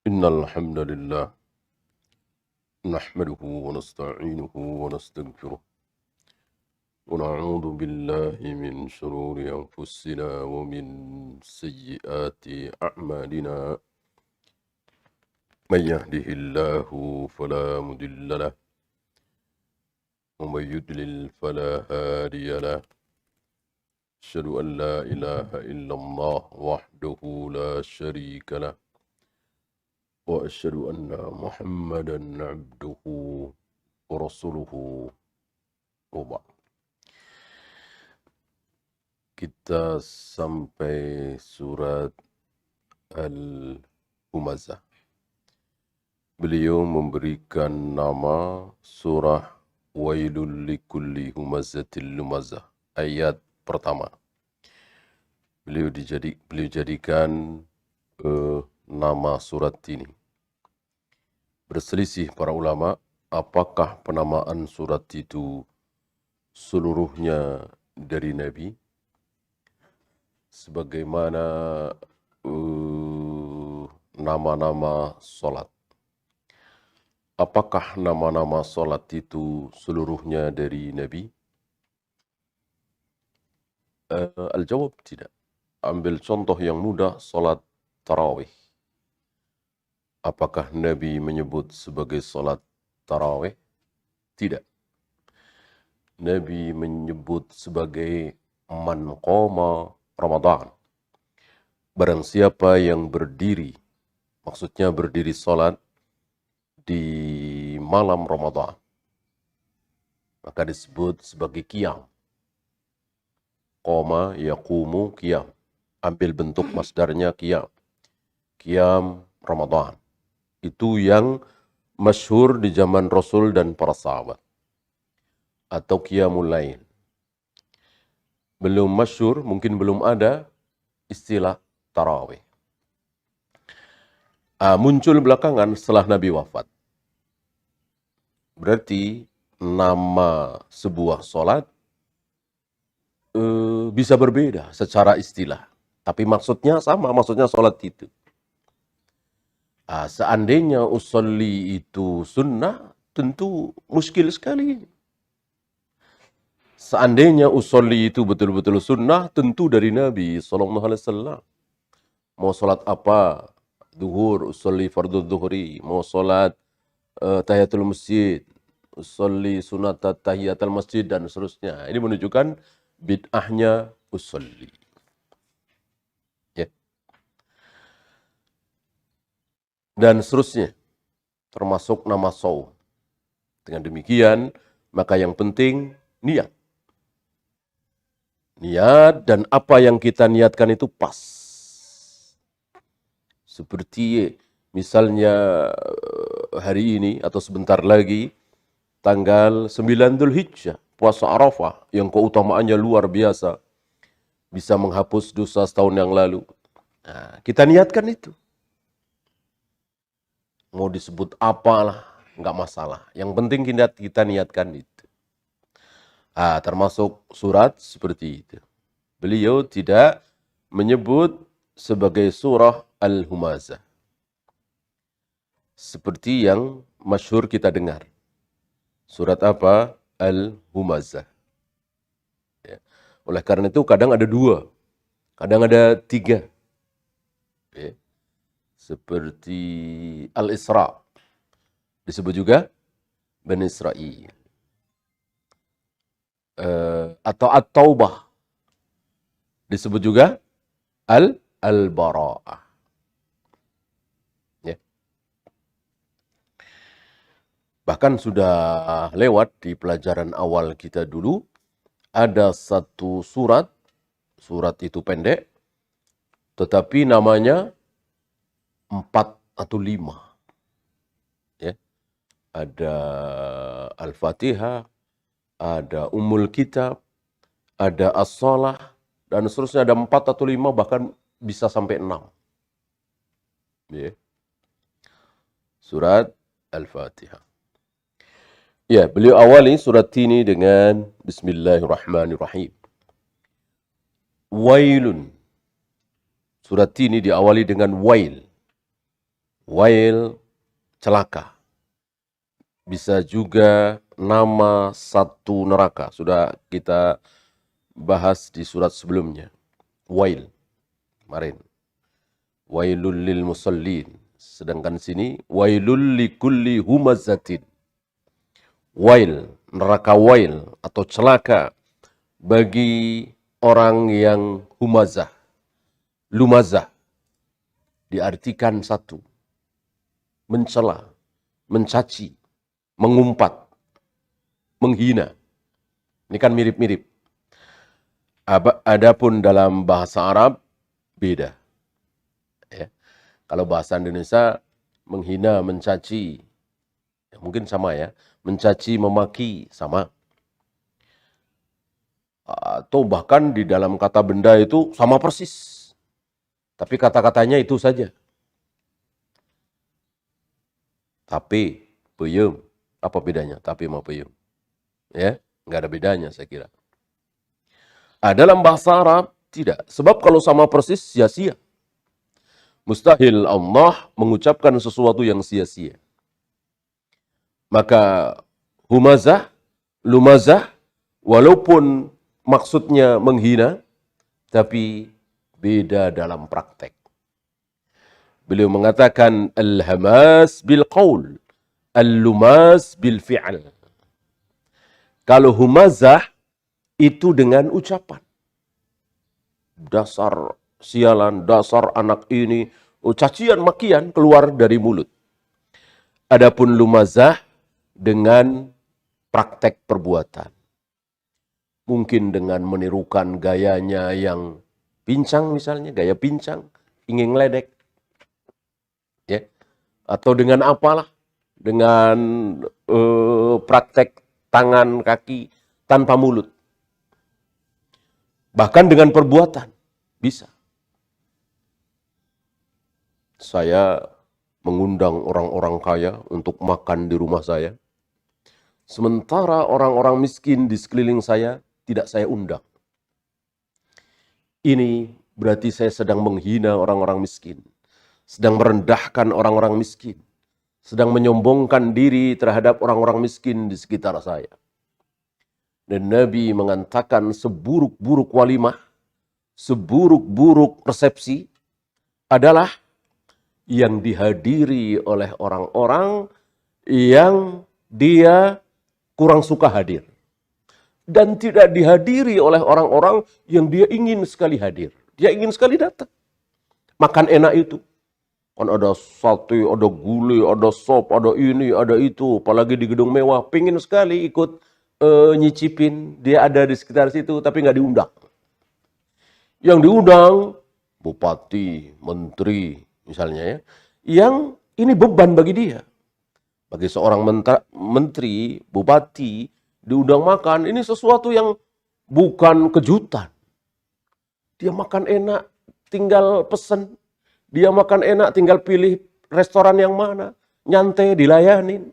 إن الحمد لله نحمده ونستعينه ونستغفره ونعوذ بالله من شرور أنفسنا ومن سيئات أعمالنا من يهده الله فلا مضل له ومن يضلل فلا هادي له أشهد أن لا إله إلا الله وحده لا شريك له وأشهد أن محمدا عبده ورسوله وبعد. Kita sampai surat Al-Humazah. Beliau memberikan nama surah Wailul likulli humazatil lumazah, ayat pertama. Beliau jadikan nama surat ini. Berselisih para ulama, apakah penamaan surat itu seluruhnya dari Nabi? Sebagaimana nama-nama solat. Apakah nama-nama solat itu seluruhnya dari Nabi? Al-jawab tidak. Ambil contoh yang mudah, solat tarawih. Apakah Nabi menyebut sebagai solat tarawih? Tidak. Nabi menyebut sebagai man qama Ramadan. Barang siapa yang berdiri, maksudnya berdiri solat di malam Ramadan, maka disebut sebagai qiyam. Qama yaqumu qiyam. Ambil bentuk masdarnya qiyam. Qiyam Ramadan. Itu yang masyhur di zaman Rasul dan para sahabat. Atau qiyamul lail. Belum masyhur, mungkin belum ada istilah tarawih. Muncul belakangan setelah Nabi wafat. Berarti nama sebuah solat bisa berbeda secara istilah. Tapi maksudnya sama, maksudnya solat itu. Seandainya usolli itu sunnah, tentu muskil sekali. Seandainya usolli itu betul-betul sunnah, tentu dari Nabi SAW. Mau solat apa? Duhur, usolli fardhu duhri. Mau solat tahiyatul masjid, usolli sunat tahiyatul masjid, dan seterusnya. Ini menunjukkan bid'ahnya usolli. Ya. Dan seterusnya, termasuk nama saum. Dengan demikian, maka yang penting niat. Niat dan apa yang kita niatkan itu pas. Seperti misalnya hari ini atau sebentar lagi, tanggal 9 Dzulhijjah, puasa Arafah, yang keutamaannya luar biasa. Bisa menghapus dosa setahun yang lalu. Nah, kita niatkan itu. Mau disebut apalah, enggak masalah. Yang penting kita niatkan itu. Termasuk surat seperti itu. Beliau tidak menyebut sebagai surah Al-Humazah. Seperti yang masyhur kita dengar. Surat apa? Al-Humazah. Ya. Oleh karena itu kadang ada 2. Kadang ada 3. Ya. Seperti Al-Isra. Disebut juga Bani Israel. Atau At-Taubah. Disebut juga Al-Bara'ah. Ya. Bahkan sudah lewat di pelajaran awal kita dulu, ada satu surat itu pendek, tetapi namanya 4 atau 5. Ya. Ada Al-Fatihah, ada Ummul Kitab, ada As-Salah, dan seterusnya ada 4 atau 5, bahkan bisa sampai 6. Ya. Surat Al-Fatihah. Ya, beliau awali surat ini dengan Bismillahirrahmanirrahim. Wailun. Surat ini diawali dengan wail. Wail, celaka. Bisa juga nama satu neraka. Sudah kita bahas di surat sebelumnya. Wail, kemarin. Wailul lil musallin. Sedangkan sini, wailul likulli humazatin. Wail, neraka wail atau celaka bagi orang yang humazah. Lumazah diartikan satu, mencela, mencaci, mengumpat, menghina. Ini kan mirip-mirip. Adapun dalam bahasa Arab beda. Ya. Kalau bahasa Indonesia menghina, mencaci, ya mungkin sama ya. Mencaci, memaki, sama. Atau bahkan di dalam kata benda itu sama persis. Tapi kata-katanya itu saja. Tapi, peyem. Apa bedanya? Tapi sama peyem. Ya, nggak ada bedanya saya kira. Dalam bahasa Arab, tidak. Sebab kalau sama persis, sia-sia. Mustahil Allah mengucapkan sesuatu yang sia-sia. Maka humazah, lumazah, walaupun maksudnya menghina, tapi beda dalam praktek. Beliau mengatakan al-hamas bil qaul, al-lumaz bil fi'al. Kalau humazah itu dengan ucapan. Dasar sialan, dasar anak ini, cacian makian keluar dari mulut. Adapun lumazah dengan praktek perbuatan. Mungkin dengan menirukan gayanya yang pincang misalnya, gaya pincang, ingin ngeledek. Ya. Atau dengan apalah, dengan praktek tangan, kaki, tanpa mulut. Bahkan dengan perbuatan, bisa. Saya mengundang orang-orang kaya untuk makan di rumah saya. Sementara orang-orang miskin di sekeliling saya tidak saya undang. Ini berarti saya sedang menghina orang-orang miskin. Sedang merendahkan orang-orang miskin. Sedang menyombongkan diri terhadap orang-orang miskin di sekitar saya. Dan Nabi mengatakan seburuk-buruk walimah, seburuk-buruk resepsi adalah yang dihadiri oleh orang-orang yang dia kurang suka hadir. Dan tidak dihadiri oleh orang-orang yang dia ingin sekali hadir. Dia ingin sekali datang. Makan enak itu. Kan ada sate, ada gulai, ada sop, ada ini, ada itu. Apalagi di gedung mewah. Pengen sekali ikut nyicipin. Dia ada di sekitar situ tapi nggak diundang. Yang diundang bupati, menteri misalnya ya. Yang ini beban bagi dia. Bagi seorang menteri, bupati, diundang makan, ini sesuatu yang bukan kejutan. Dia makan enak, tinggal pesen. Dia makan enak, tinggal pilih restoran yang mana. Nyantai, dilayanin.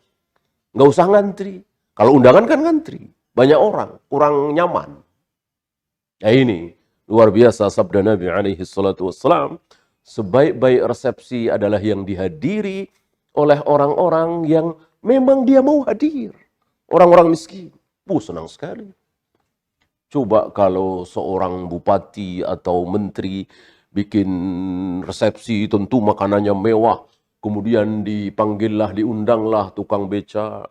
Nggak usah ngantri. Kalau undangan kan ngantri. Banyak orang, kurang nyaman. Nah ini, luar biasa sabda Nabi SAW. Sebaik-baik resepsi adalah yang dihadiri oleh orang-orang yang memang dia mau hadir. Orang-orang miskin. Senang sekali. Coba kalau seorang bupati atau menteri bikin resepsi, tentu makanannya mewah. Kemudian dipanggillah, diundanglah tukang beca,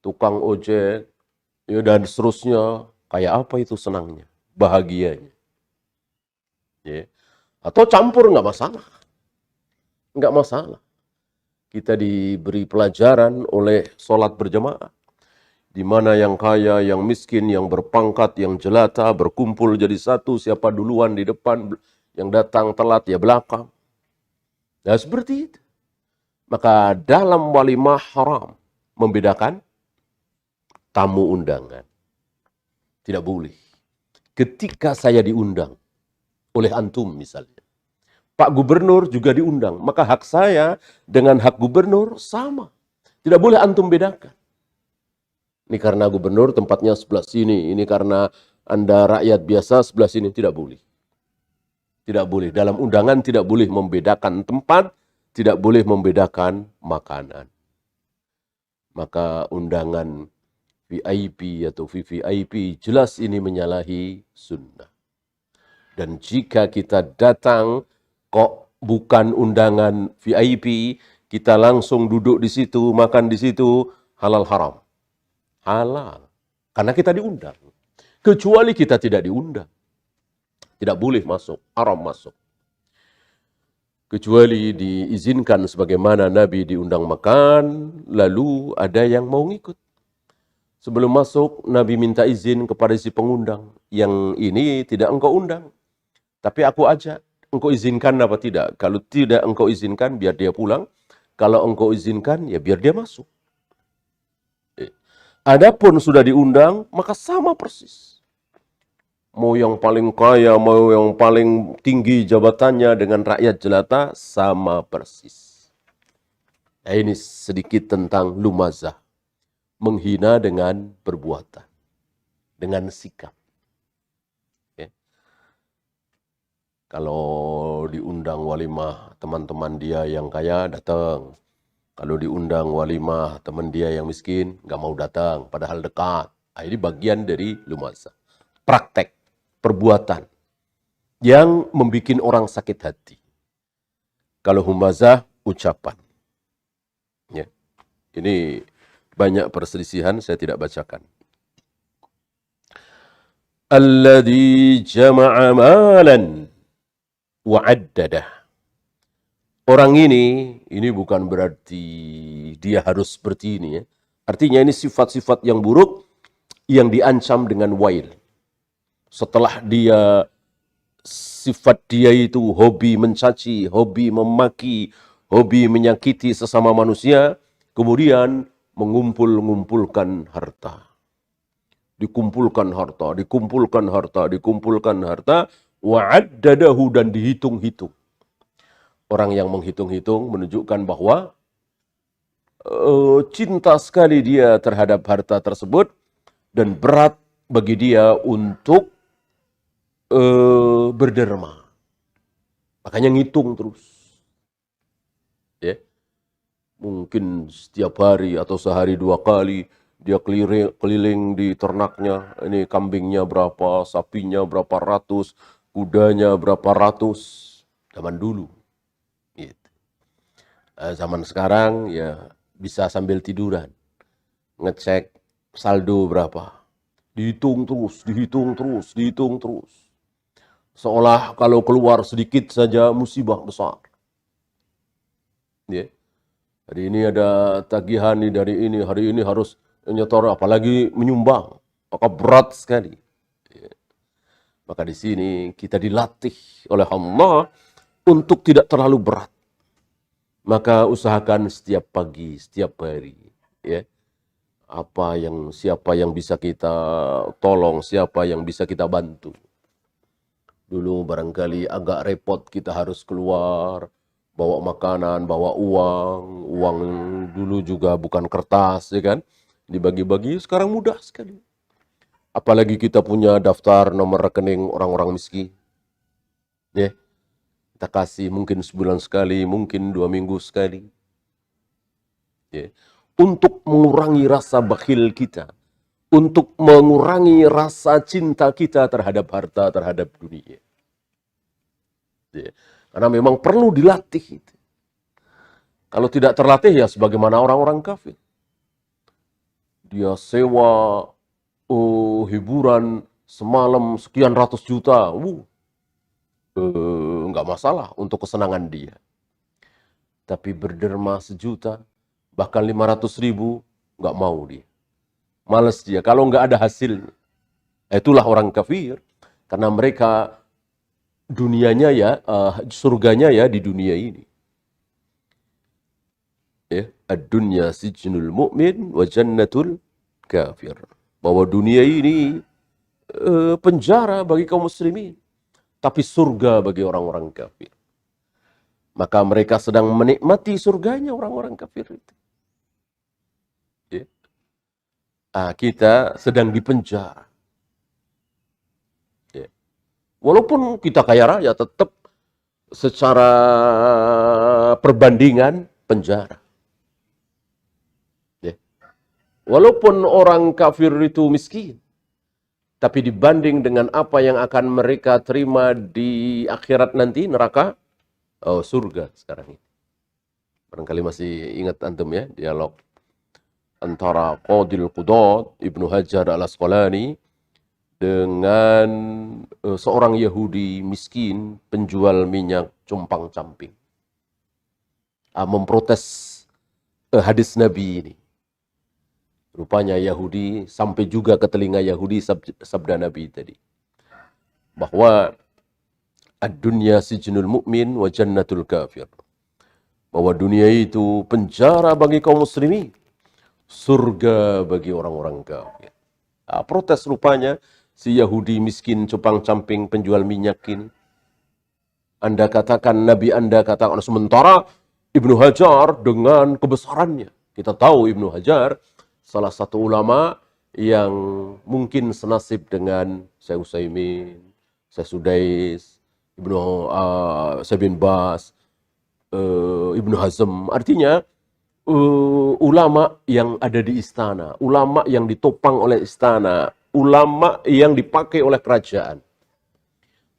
tukang ojek, ya, dan seterusnya. Kayak apa itu senangnya, bahagianya. Ya. Atau campur nggak masalah. Nggak masalah. Kita diberi pelajaran oleh sholat berjamaah. Di mana yang kaya, yang miskin, yang berpangkat, yang jelata, berkumpul jadi satu. Siapa duluan di depan, yang datang telat ya belakang. Nah seperti itu. Maka dalam walimah haram membedakan tamu undangan. Tidak boleh. Ketika saya diundang oleh antum misalnya. Pak Gubernur juga diundang. Maka hak saya dengan hak gubernur sama. Tidak boleh antum bedakan. Ini karena gubernur tempatnya sebelah sini. Ini karena Anda rakyat biasa sebelah sini. Tidak boleh. Tidak boleh. Dalam undangan tidak boleh membedakan tempat. tidak boleh membedakan makanan. Maka undangan VIP atau VVIP jelas ini menyalahi sunnah. Dan jika kita datang kok bukan undangan VIP, kita langsung duduk di situ, makan di situ, halal haram. Halal. Karena kita diundang. Kecuali kita tidak diundang. Tidak boleh masuk, haram masuk. Kecuali diizinkan sebagaimana Nabi diundang makan, lalu ada yang mau ngikut. Sebelum masuk, Nabi minta izin kepada si pengundang. Yang ini tidak engkau undang. Tapi aku ajak, engkau izinkan apa tidak? Kalau tidak engkau izinkan, biar dia pulang. Kalau engkau izinkan, ya biar dia masuk. Adapun sudah diundang, maka sama persis. Mau yang paling kaya, mau yang paling tinggi jabatannya dengan rakyat jelata, sama persis. Nah, ini sedikit tentang lumazah. Menghina dengan perbuatan. Dengan sikap. Ya. Kalau diundang walimah, teman-teman dia yang kaya datang. Kalau diundang walimah, teman dia yang miskin, nggak mau datang, padahal dekat. Nah, ini bagian dari lumazah. Praktek. Perbuatan yang membuat orang sakit hati. Kalau humazah, ucapan. Ya. Ini banyak perselisihan, saya tidak bacakan. Alladhi jama'a malan wa'addadah. Orang ini bukan berarti dia harus seperti ini. Ya. Artinya ini sifat-sifat yang buruk yang diancam dengan wail. Setelah sifat dia itu hobi mencaci, hobi memaki, hobi menyakiti sesama manusia, kemudian mengumpulkan harta. Dikumpulkan harta, wa'addadahu dan dihitung-hitung. Orang yang menghitung-hitung menunjukkan bahwa cinta sekali dia terhadap harta tersebut dan berat bagi dia untuk berderma. Makanya ngitung terus. Ya. Mungkin setiap hari atau sehari 2 kali dia keliling di ternaknya. Ini kambingnya berapa, sapinya berapa ratus, kudanya berapa ratus. Zaman dulu. Gitu. Zaman sekarang ya bisa sambil tiduran. Ngecek saldo berapa. Dihitung terus. Seolah kalau keluar sedikit saja musibah besar. Ya. Hari ini ada tagihan dari ini, hari ini harus nyetor, apalagi menyumbang. Maka berat sekali. Ya. Maka di sini kita dilatih oleh Allah untuk tidak terlalu berat. Maka usahakan setiap pagi, setiap hari. Ya. Siapa yang bisa kita tolong, siapa yang bisa kita bantu. Dulu barangkali agak repot kita harus keluar, bawa makanan, bawa uang. Uang dulu juga bukan kertas, ya kan? Dibagi-bagi, sekarang mudah sekali. Apalagi kita punya daftar nomor rekening orang-orang miskin. Ya, kita kasih mungkin sebulan sekali, mungkin 2 minggu sekali. Ya. Untuk mengurangi rasa bakhil kita. Untuk mengurangi rasa cinta kita terhadap harta, terhadap dunia. Ya. Karena memang perlu dilatih. Kalau tidak terlatih ya sebagaimana orang-orang kafir. Dia sewa hiburan semalam sekian ratus juta. Enggak masalah untuk kesenangan dia. Tapi berderma 1 juta, bahkan 500.000, enggak mau dia. Males dia, kalau enggak ada hasilnya. Itulah orang kafir. Karena mereka dunianya ya, surganya ya di dunia ini. Ya, ad-dunya sijnul mu'min wa jannatul kafir. Bahwa dunia ini penjara bagi kaum muslimin, tapi surga bagi orang-orang kafir. Maka mereka sedang menikmati surganya orang-orang kafir itu. Ya. Kita sedang dipenjara. Ya. Walaupun kita kaya raya, tetap secara perbandingan penjara. Ya. Walaupun orang kafir itu miskin, tapi dibanding dengan apa yang akan mereka terima di akhirat nanti, neraka, oh surga sekarang ini. Barangkali masih ingat antum ya, dialog antara Qadil Qudad, Ibnu Hajar al-Asqalani, dengan seorang Yahudi miskin, penjual minyak compang-camping. Memprotes hadis Nabi ini. Rupanya Yahudi, sampai juga ke telinga Yahudi sabda Nabi tadi. Bahwa ad-dunya sijnul mu'min wa jannatul kafir. Bahwa dunia itu penjara bagi kaum muslimin, surga bagi orang-orang kafir. Protes rupanya si Yahudi miskin compang-camping penjual minyak ini. Anda katakan, Nabi Anda katakan, sementara Ibnu Hajar dengan kebesarannya. Kita tahu Ibnu Hajar salah satu ulama yang mungkin senasib dengan Syekh Utsaimin, Syekh Sudais, Syekh bin Bas, Ibnu Hazm. Artinya ulama yang ada di istana, ulama yang ditopang oleh istana, ulama yang dipakai oleh kerajaan.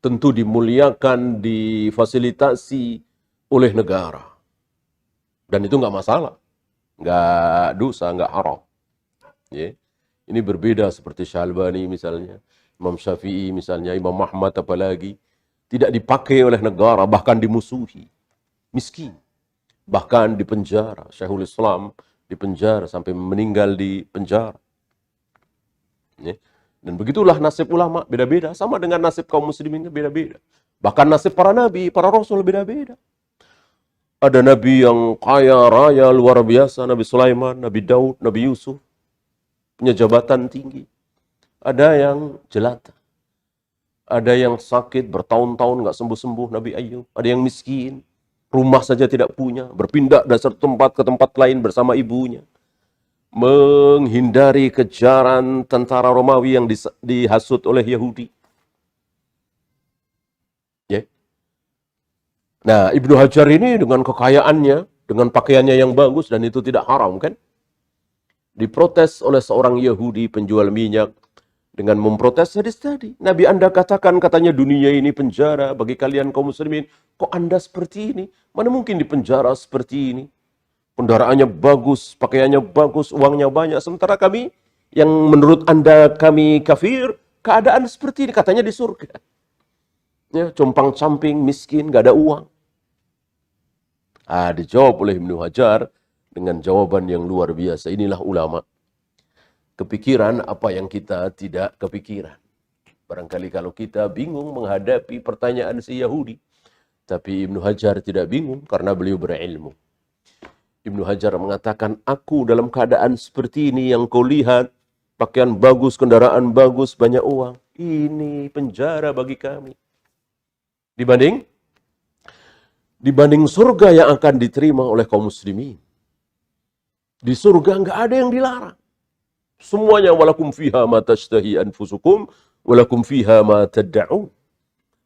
Tentu dimuliakan, difasilitasi oleh negara. Dan itu nggak masalah. Nggak dosa, nggak haram. Ya. Ini berbeda seperti Syalbani misalnya, Imam Syafi'i misalnya, Imam Ahmad apalagi. Tidak dipakai oleh negara, bahkan dimusuhi. Miskin. Bahkan di penjara. Syekhul Islam di penjara sampai meninggal di penjara. Ya. Dan begitulah nasib ulama, beda-beda. Sama dengan nasib kaum muslimin, beda-beda. Bahkan nasib para nabi, para rasul beda-beda. Ada nabi yang kaya raya luar biasa, Nabi Sulaiman, Nabi Daud, Nabi Yusuf. Punya jabatan tinggi. Ada yang jelata. Ada yang sakit bertahun-tahun nggak sembuh-sembuh, Nabi Ayub. Ada yang miskin, rumah saja tidak punya, berpindah dari satu tempat ke tempat lain bersama ibunya. Menghindari kejaran tentara Romawi yang dihasut oleh Yahudi. Ya. Nah, Ibnu Hajar ini dengan kekayaannya, dengan pakaiannya yang bagus, dan itu tidak haram kan? Diprotes oleh seorang Yahudi penjual minyak dengan memprotes hadis tadi. Nabi Anda katakan, katanya dunia ini penjara bagi kalian kaum muslimin. Kok Anda seperti ini? Mana mungkin di penjara seperti ini? Kendaraannya bagus, pakaiannya bagus, uangnya banyak. Sementara kami, yang menurut Anda kami kafir, keadaan seperti ini. Katanya di surga. Ya, compang-camping, miskin, gak ada uang. Dijawab oleh Ibnu Hajar dengan jawaban yang luar biasa. Inilah ulama. Kepikiran apa yang kita tidak kepikiran. Barangkali kalau kita bingung menghadapi pertanyaan si Yahudi. Tapi Ibnu Hajar tidak bingung karena beliau berilmu. Ibnu Hajar mengatakan, aku dalam keadaan seperti ini yang kau lihat, pakaian bagus, kendaraan bagus, banyak uang. Ini penjara bagi kami. Dibanding surga yang akan diterima oleh kaum muslimin. Di surga nggak ada yang dilarang. Semuanya walakum fiha ma tashtahi anfusukum walakum fiha ma tad'un.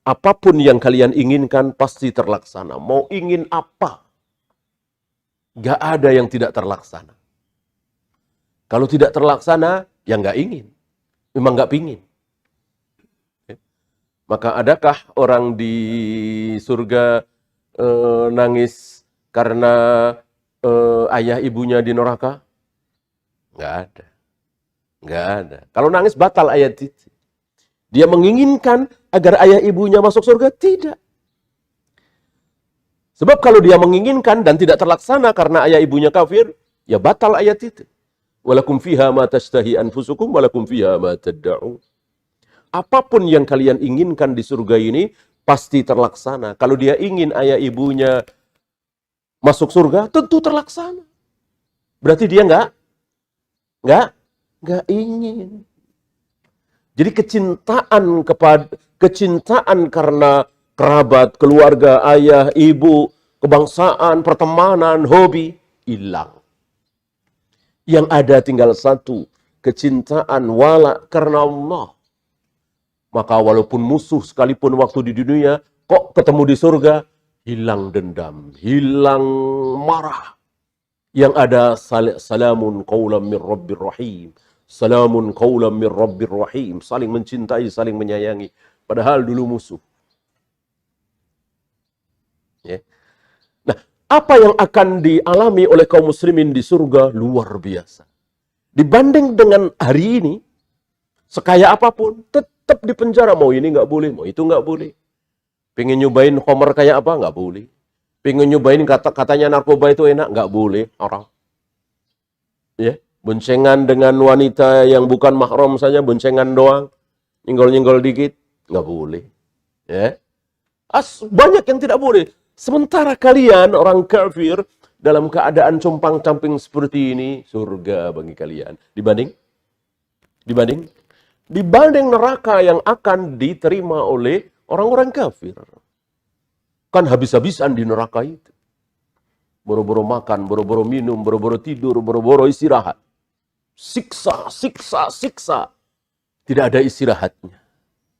Apapun yang kalian inginkan pasti terlaksana. Mau ingin apa? Gak ada yang tidak terlaksana. Kalau tidak terlaksana, ya gak ingin. Memang gak pingin. Maka adakah orang di surga nangis karena ayah ibunya di neraka? Gak ada. Gak ada. Kalau nangis batal ayat itu. Dia menginginkan agar ayah ibunya masuk surga? Tidak. Sebab kalau dia menginginkan dan tidak terlaksana karena ayah ibunya kafir, ya batal ayat itu. Walakum fiha ma tashtahi anfusukum walakum fiha ma tad'un. Apapun yang kalian inginkan di surga ini pasti terlaksana. Kalau dia ingin ayah ibunya masuk surga, tentu terlaksana. Berarti dia enggak ingin. Jadi kecintaan karena kerabat, keluarga, ayah, ibu, kebangsaan, pertemanan, hobi, hilang. Yang ada tinggal satu, kecintaan wala karena Allah. Maka walaupun musuh sekalipun waktu di dunia, kok ketemu di surga, hilang dendam, hilang marah. Yang ada salamun qawlan min rabbir rahim. Salamun qawlan min rabbir rahim. Saling mencintai, saling menyayangi. Padahal dulu musuh. Ya. Nah, apa yang akan dialami oleh kaum muslimin di surga luar biasa. Dibanding dengan hari ini, sekaya apapun, tetap di penjara. Mau ini nggak boleh, mau itu nggak boleh. Pengen nyobain homer kayak apa? Nggak boleh. Pengen nyobain katanya narkoba itu enak? Nggak boleh orang. Ya, boncengan dengan wanita yang bukan mahram saja, boncengan doang, nyenggol-nyenggol dikit, nggak boleh. Ya, banyak yang tidak boleh. Sementara kalian orang kafir dalam keadaan compang-camping seperti ini, surga bagi kalian. Dibanding neraka yang akan diterima oleh orang-orang kafir. Kan habis-habisan di neraka itu. Boro-boro makan, boro-boro minum, boro-boro tidur, boro-boro istirahat. Siksa. Tidak ada istirahatnya.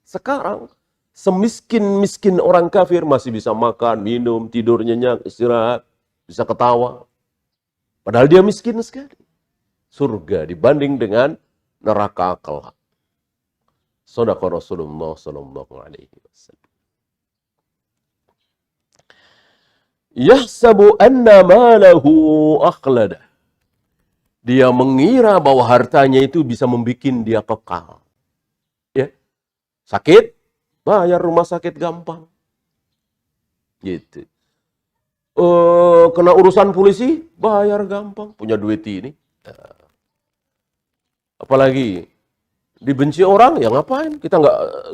Sekarang, semiskin-miskin orang kafir masih bisa makan, minum, tidur nyenyak, istirahat, bisa ketawa. Padahal dia miskin sekali. Surga dibanding dengan neraka kelak. Shadaqa Rasulullah sallallahu alaihi wasallam. Yahsabu anna malahu akhlada. Dia mengira bahwa hartanya itu bisa membuat dia kekal. Ya. Sakit, bayar rumah sakit gampang. Gitu. Kena urusan polisi, bayar gampang. Punya duit ini. Apalagi dibenci orang, ya ngapain?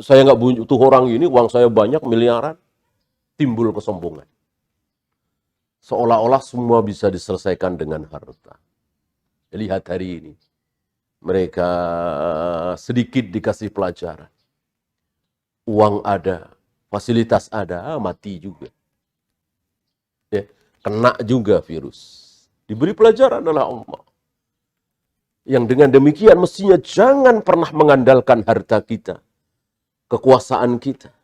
Saya nggak butuh orang ini, uang saya banyak, miliaran. Timbul kesombongan. Seolah-olah semua bisa diselesaikan dengan harta. Lihat hari ini. Mereka sedikit dikasih pelajaran. Uang ada, fasilitas ada, mati juga. Ya, kena juga virus. Diberi pelajaran oleh Allah. Yang dengan demikian mestinya jangan pernah mengandalkan harta kita. Kekuasaan kita.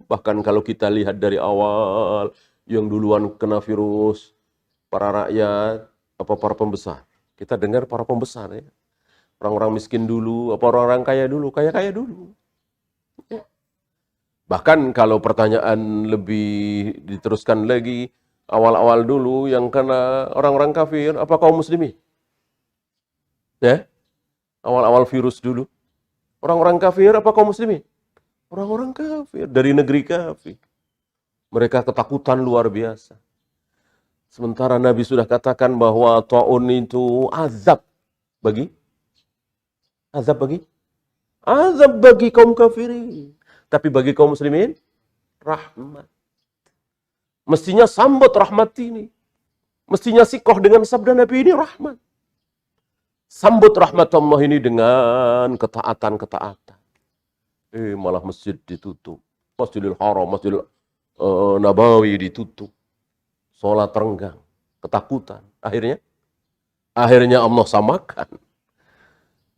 Bahkan kalau kita lihat dari awal, yang duluan kena virus, para rakyat, apa para pembesar. Kita dengar para pembesar ya. Orang-orang miskin dulu, apa orang-orang kaya dulu, kaya-kaya dulu. Ya. Bahkan kalau pertanyaan lebih diteruskan lagi, awal-awal dulu yang kena orang-orang kafir, apa kaum muslimin? Ya, awal-awal virus dulu. Orang-orang kafir apa kaum muslimin? Orang-orang kafir, dari negeri kafir. Mereka ketakutan luar biasa. Sementara Nabi sudah katakan bahwa ta'un itu azab bagi kaum kafirin. Tapi bagi kaum muslimin, rahmat. Mestinya sambut rahmat ini. Mestinya sikoh dengan sabda Nabi ini rahmat. Sambut rahmat Allah ini dengan ketaatan-ketaatan. Malah masjid ditutup. Masjidil Haram, Masjidil Nabawi ditutup. Sholat renggang. Ketakutan. Akhirnya Allah samakan.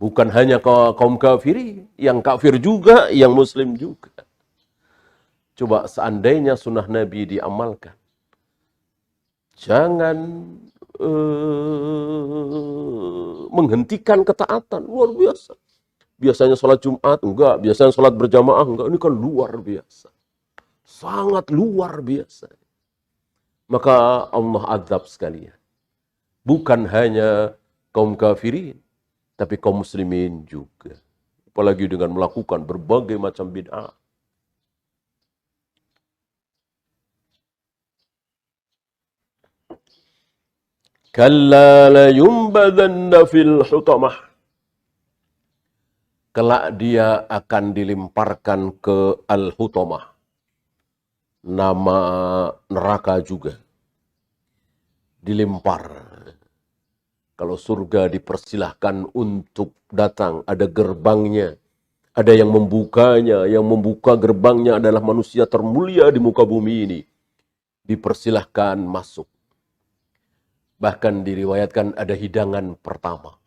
Bukan hanya kaum kafiri, yang kafir juga, yang muslim juga. Coba seandainya sunnah Nabi diamalkan. Jangan menghentikan ketaatan. Luar biasa. Biasanya sholat Jumat, enggak. Biasanya sholat berjamaah, enggak. Ini kan luar biasa. Sangat luar biasa. Maka Allah azab sekalian. Bukan hanya kaum kafirin, tapi kaum muslimin juga. Apalagi dengan melakukan berbagai macam bid'ah. Kalla la yumbadanna fil hutamah. Kelak dia akan dilemparkan ke al-hutamah. Nama neraka juga. Dilempar. Kalau surga dipersilahkan untuk datang, ada gerbangnya. Ada yang membukanya, yang membuka gerbangnya adalah manusia termulia di muka bumi ini. Dipersilahkan masuk. Bahkan diriwayatkan ada hidangan pertama.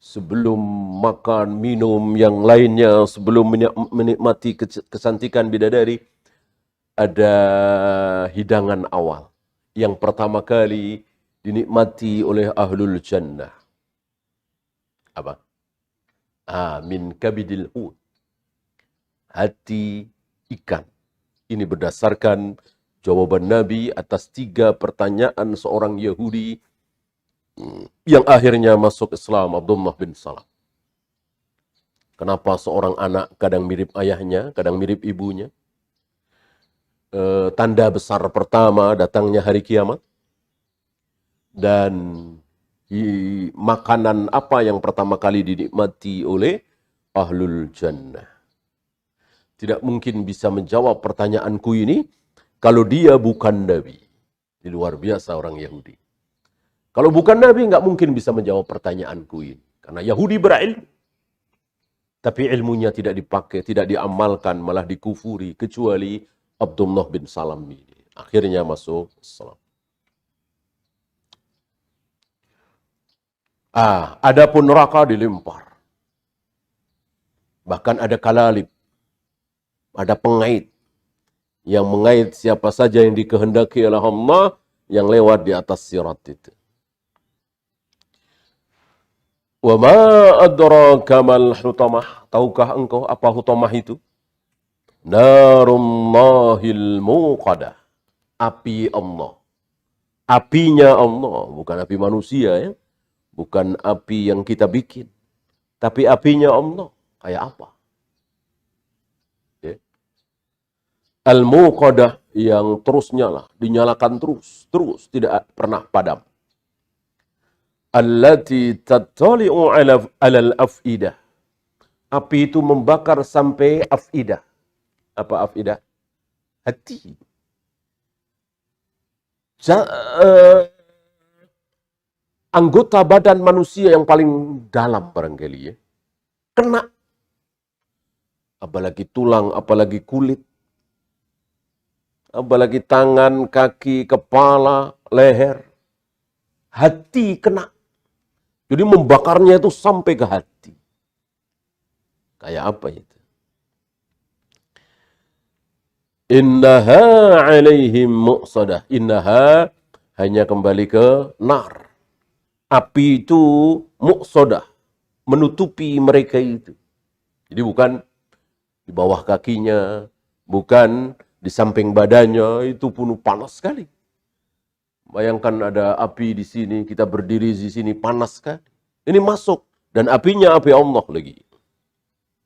Sebelum makan, minum, yang lainnya, sebelum menikmati kecantikan bidadari, ada hidangan awal yang pertama kali dinikmati oleh ahlul jannah. Apa? Min kabidil hut. Hati ikan. Ini berdasarkan jawaban Nabi atas 3 pertanyaan seorang Yahudi yang akhirnya masuk Islam, Abdullah bin Salam. Kenapa seorang anak kadang mirip ayahnya, kadang mirip ibunya? Tanda besar pertama datangnya hari kiamat. Dan makanan apa yang pertama kali dinikmati oleh ahlul jannah. Tidak mungkin bisa menjawab pertanyaanku ini kalau dia bukan Nabi. Ini luar biasa orang Yahudi. Kalau bukan Nabi, nggak mungkin bisa menjawab pertanyaanku ini. Karena Yahudi berilmu. Tapi ilmunya tidak dipakai, tidak diamalkan, malah dikufuri. Kecuali Abdullah bin Salam ini. Akhirnya masuk Islam. Adapun neraka dilempar. Bahkan ada kalalib. Ada pengait. Yang mengait siapa saja yang dikehendaki oleh Allah yang lewat di atas sirat itu. Wa ma adraka mal hutamah. Tahukah engkau apa hutamah itu? Narullahil muqadah. Api Allah. Apinya Allah, bukan api manusia ya. Bukan api yang kita bikin. Tapi apinya Allah. Kayak apa? Ya. Al-muqadah yang terus nyala. Dinyalakan terus. Terus. Tidak pernah padam. Allati tattali'u alal af'idah. Api itu membakar sampai af'idah. Apa af'idah? Hati. Anggota badan manusia yang paling dalam barangkali ya. Kena. Apalagi tulang, apalagi kulit. Apalagi tangan, kaki, kepala, leher. Hati kena. Jadi membakarnya itu sampai ke hati. Kayak apa itu? Innaha alaihim muqsadah. Innaha hanya kembali ke nar. Api itu muqsadah. Menutupi mereka itu. Jadi bukan di bawah kakinya. Bukan di samping badannya. Itu pun panas sekali. Bayangkan ada api di sini, kita berdiri di sini, panas kan? Ini masuk. Dan apinya api Allah lagi.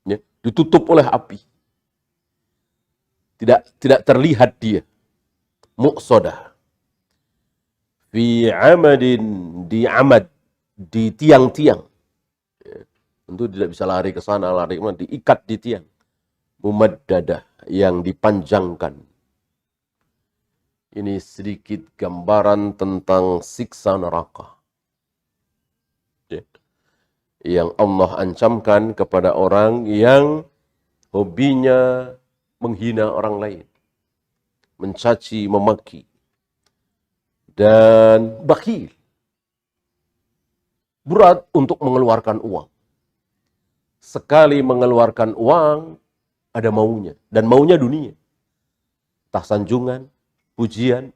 Ya, ditutup oleh api. Tidak terlihat dia. Muqsadah. Fi amadin, di amad, di tiang-tiang. Ya, tentu tidak bisa lari ke sana, lari kemana, diikat di tiang. Mumaddadah, yang dipanjangkan. Ini sedikit gambaran tentang siksa neraka. Ya. Yang Allah ancamkan kepada orang yang hobinya menghina orang lain. Mencaci, memaki. Dan bakhil. Berat untuk mengeluarkan uang. Sekali mengeluarkan uang, ada maunya. Dan maunya dunia. Entah sanjungan, pujian,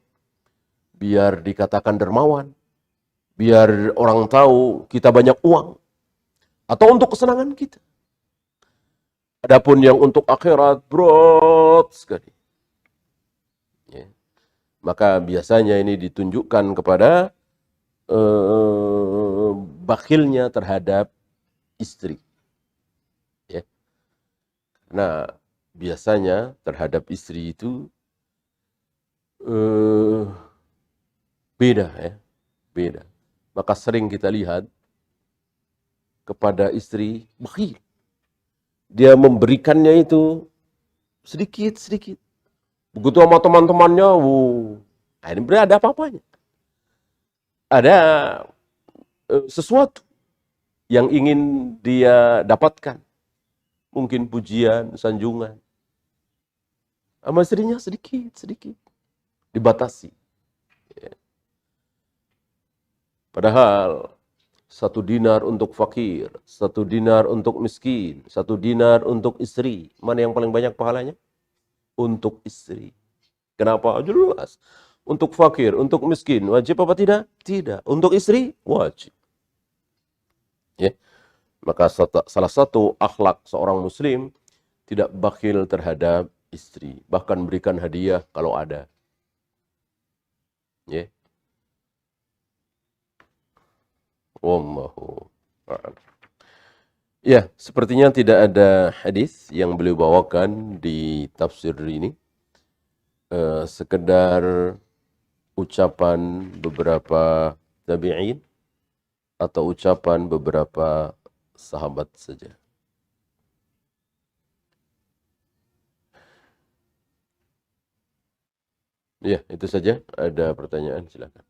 biar dikatakan dermawan, biar orang tahu kita banyak uang, atau untuk kesenangan kita. Adapun yang untuk akhirat berat sekali. Ya. Maka biasanya ini ditunjukkan kepada bakhilnya terhadap istri. Ya. Nah, biasanya terhadap istri itu beda ya, beda. Maka sering kita lihat kepada istri bakhil. Dia memberikannya itu sedikit-sedikit. Begitu sama teman-temannya, ini berarti ada apa-apanya. Ada sesuatu yang ingin dia dapatkan. Mungkin pujian, sanjungan. Sama istrinya sedikit-sedikit. Dibatasi. Padahal 1 dinar untuk fakir, 1 dinar untuk miskin, 1 dinar untuk istri. Mana yang paling banyak pahalanya? Untuk istri. Kenapa? Jelas. Untuk fakir, untuk miskin, wajib apa tidak? Tidak. Untuk istri, wajib. Ya. Maka salah satu akhlak seorang muslim tidak bakhil terhadap istri, bahkan berikan hadiah kalau ada. Ya. Wallahu a'lam. Ya, sepertinya tidak ada hadis yang beliau bawakan di tafsir ini. Sekedar ucapan beberapa tabi'in atau ucapan beberapa sahabat saja. Ya, itu saja. Ada pertanyaan, silakan.